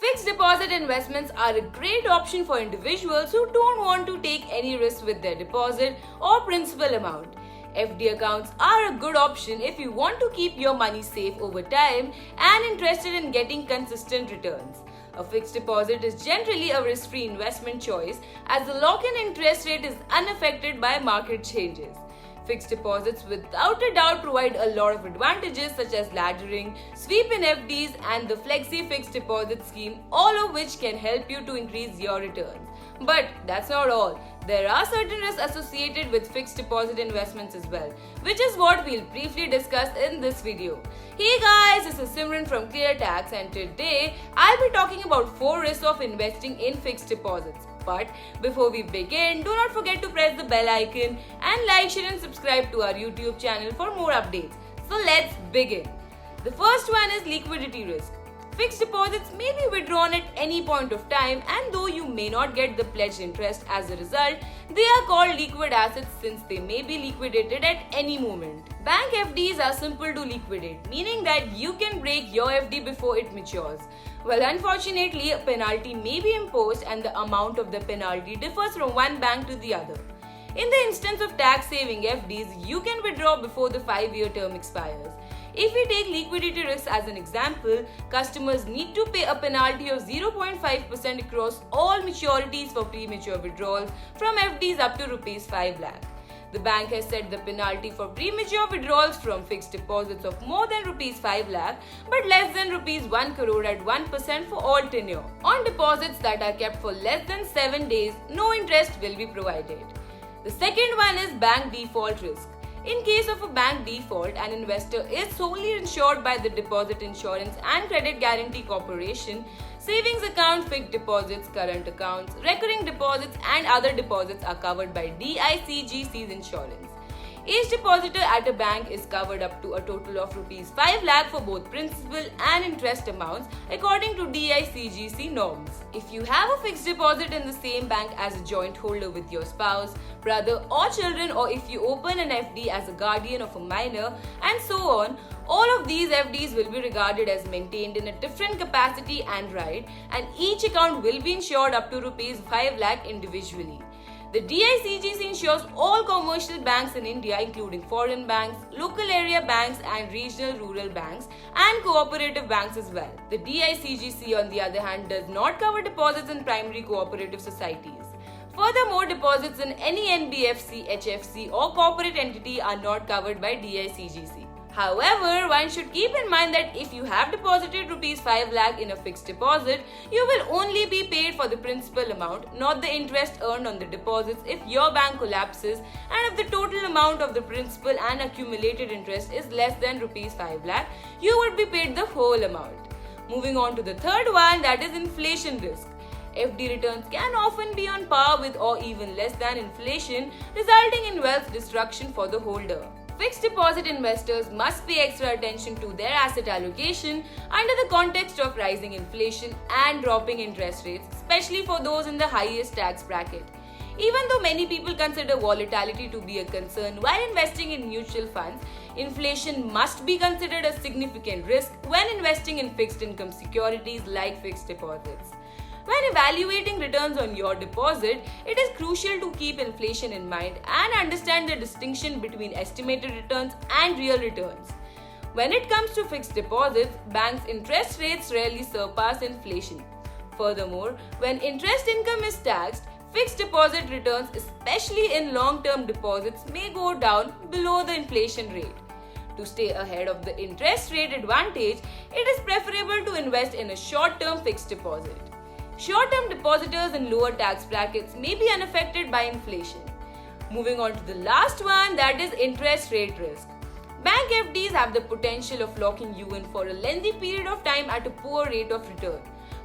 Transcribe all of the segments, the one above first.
Fixed deposit investments are a great option for individuals who don't want to take any risk with their deposit or principal amount. FD accounts are a good option if you want to keep your money safe over time and interested in getting consistent returns. A fixed deposit is generally a risk-free investment choice as the lock-in interest rate is unaffected by market changes. Fixed deposits without a doubt provide a lot of advantages such as laddering, sweep in FDs and the Flexi Fixed Deposit Scheme, all of which can help you to increase your returns. But that's not all. There are certain risks associated with fixed deposit investments as well, which is what we'll briefly discuss in this video. Hey guys, this is Simran from ClearTax and today I'll be talking about 4 risks of investing in fixed deposits. But before we begin, do not forget to press the bell icon and like, share and subscribe to our YouTube channel for more updates. So let's begin. The first one is liquidity risk. Fixed deposits may be withdrawn at any point of time, and though you may not get the pledged interest as a result, they are called liquid assets since they may be liquidated at any moment. Bank FDs are simple to liquidate, meaning that you can break your FD before it matures. Well, unfortunately, a penalty may be imposed and the amount of the penalty differs from one bank to the other. In the instance of tax-saving FDs, you can withdraw before the 5-year term expires. If we take liquidity risk as an example, customers need to pay a penalty of 0.5% across all maturities for premature withdrawals from FDs up to Rs 5 lakh. The bank has set the penalty for premature withdrawals from fixed deposits of more than Rs 5 lakh but less than Rs 1 crore at 1% for all tenure. On deposits that are kept for less than 7 days, no interest will be provided. The second one is bank default risk. In case of a bank default, an investor is solely insured by the Deposit Insurance and Credit Guarantee Corporation. Savings accounts, fixed deposits, current accounts, recurring deposits and other deposits are covered by DICGC's insurance. Each depositor at a bank is covered up to a total of Rs 5 lakh for both principal and interest amounts according to DICGC norms. If you have a fixed deposit in the same bank as a joint holder with your spouse, brother or children, or if you open an FD as a guardian of a minor and so on, all of these FDs will be regarded as maintained in a different capacity and right, and each account will be insured up to Rs 5 lakh individually. The DICGC insures all commercial banks in India including foreign banks, local area banks and regional rural banks and cooperative banks as well. The DICGC on the other hand does not cover deposits in primary cooperative societies. Furthermore, deposits in any NBFC, HFC or corporate entity are not covered by DICGC. However, one should keep in mind that if you have deposited Rs 5 lakh in a fixed deposit, you will only be paid for the principal amount, not the interest earned on the deposits if your bank collapses and if the total amount of the principal and accumulated interest is less than Rs 5 lakh, you would be paid the whole amount. Moving on to the third one, that is inflation risk. FD returns can often be on par with or even less than inflation, resulting in wealth destruction for the holder. Fixed deposit investors must pay extra attention to their asset allocation under the context of rising inflation and dropping interest rates, especially for those in the highest tax bracket. Even though many people consider volatility to be a concern while investing in mutual funds, inflation must be considered a significant risk when investing in fixed income securities like fixed deposits. When evaluating returns on your deposit, it is crucial to keep inflation in mind and understand the distinction between estimated returns and real returns. When it comes to fixed deposits, banks' interest rates rarely surpass inflation. Furthermore, when interest income is taxed, fixed deposit returns, especially in long-term deposits, may go down below the inflation rate. To stay ahead of the interest rate advantage, it is preferable to invest in a short-term fixed deposit. Short-term depositors in lower tax brackets may be unaffected by inflation. Moving on to the last one, that is interest rate risk. Bank FDs have the potential of locking you in for a lengthy period of time at a poor rate of return.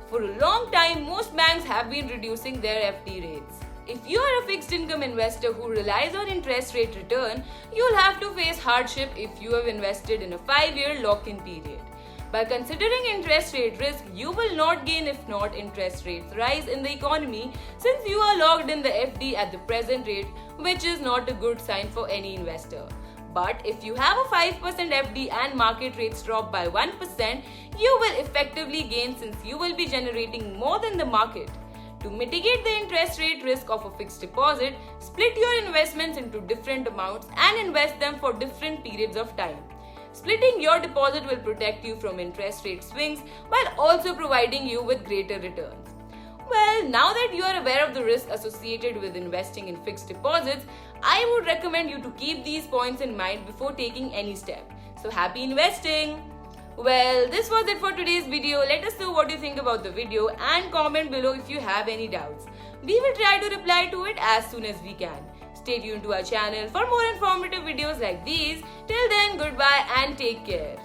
For a long time, most banks have been reducing their FD rates. If you are a fixed income investor who relies on interest rate return, you'll have to face hardship if you have invested in a 5-year lock-in period. By considering interest rate risk, you will not gain if not interest rates rise in the economy since you are locked in the FD at the present rate, which is not a good sign for any investor. But if you have a 5% FD and market rates drop by 1%, you will effectively gain since you will be generating more than the market. To mitigate the interest rate risk of a fixed deposit, split your investments into different amounts and invest them for different periods of time. Splitting your deposit will protect you from interest rate swings while also providing you with greater returns. Well, now that you are aware of the risk associated with investing in fixed deposits, I would recommend you to keep these points in mind before taking any step. So happy investing! Well, this was it for today's video. Let us know what you think about the video and comment below if you have any doubts. We will try to reply to it as soon as we can. Stay tuned to our channel for more informative videos like these. Till then, goodbye and take care.